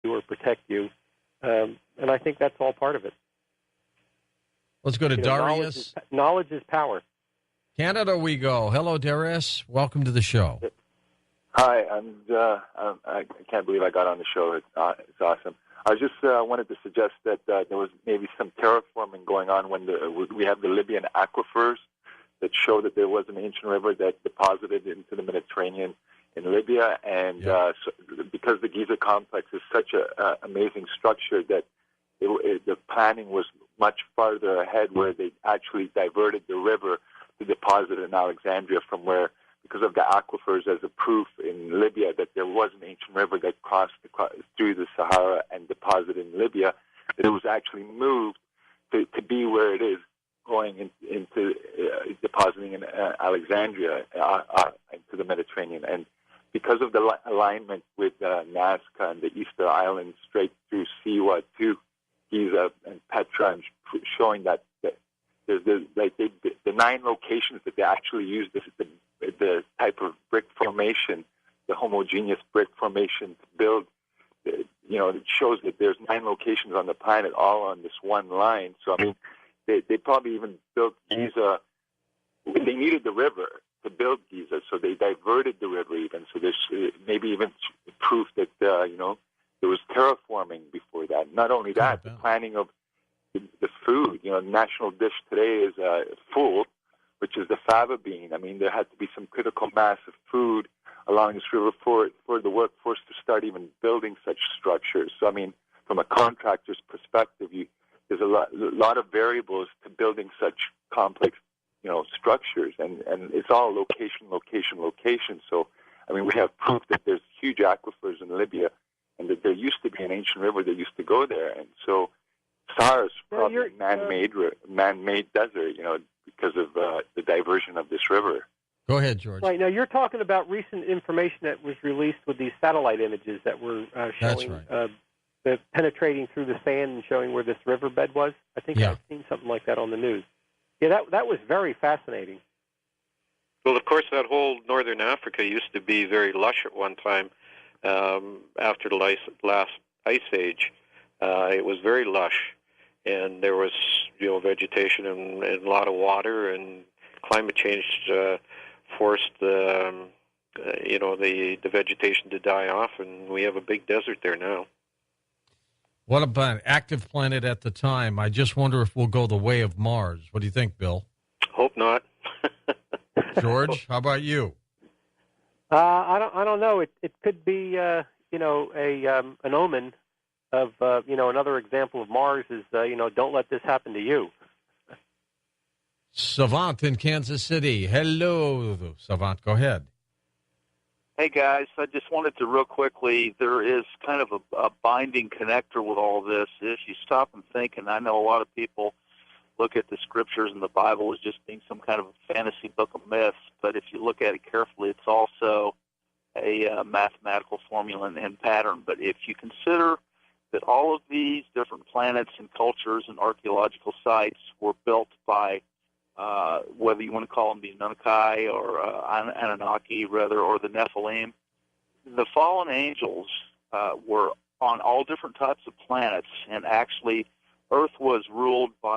you or protect you. And I think that's all part of it. Let's go to Darius. Knowledge is power. Canada we go. Hello, Darius. Welcome to the show. Hi, I can't believe I got on the show. It's awesome. I just wanted to suggest that there was maybe some terraforming going on when we have the Libyan aquifers that show that there was an ancient river that deposited into the Mediterranean in Libya, and so, because the Giza complex is such an amazing structure that the planning was much farther ahead, where they actually diverted the river to deposit in Alexandria from where, because of the aquifers as a proof in Libya that there was an ancient river that crossed through the Sahara and deposited in Libya, that it was actually moved to be where it is, going into depositing in Alexandria into the Mediterranean. And because of the alignment with Nazca and the Easter Islands straight through Siwa to Giza and Petra, and showing that there's the 9 locations that they actually use the type of brick formation, the homogeneous brick formation to build. It shows that there's 9 locations on the planet, all on this one line. So I mean, they probably even built Giza. They needed the river to build Giza, so they diverted the river even. So there's maybe even proof that there was terraforming before that. Not only that, the planning of the food. The national dish today is fool, which is the fava bean. I mean, there had to be some critical mass of food along this river for the workforce to start even building such structures. So I mean, from a contractor's perspective, there's a lot of variables to building such complex, structures, and it's all location. So, I mean, we have proof that there's huge aquifers in Libya, and that there used to be an ancient river that used to go there, and so Sahara is probably a man-made desert, because of the diversion of this river. Go ahead, George. Right, now you're talking about recent information that was released with these satellite images that were showing the penetrating through the sand and showing where this riverbed was. I think I've seen something like that on the news. Yeah, that was very fascinating. Well, of course, that whole northern Africa used to be very lush at one time. After the last ice age, it was very lush, and there was vegetation and a lot of water, and climate change forced the vegetation to die off, and we have a big desert there now. What about an active planet at the time? I just wonder if we'll go the way of Mars. What do you think, Bill? Hope not. George, how about you? I don't know. It could be an omen of another example of Mars is don't let this happen to you. Savant in Kansas City. Hello, Savant. Go ahead. Hey, guys. I just wanted to real quickly, there is kind of a binding connector with all this. If you stop and think, and I know a lot of people look at the scriptures and the Bible as just being some kind of fantasy book of myths, but if you look at it carefully, it's also a mathematical formula and pattern. But if you consider that all of these different planets and cultures and archaeological sites were built by whether you want to call them the Anunnaki or Anunnaki, rather, or the Nephilim, the fallen angels were on all different types of planets, and actually Earth was ruled by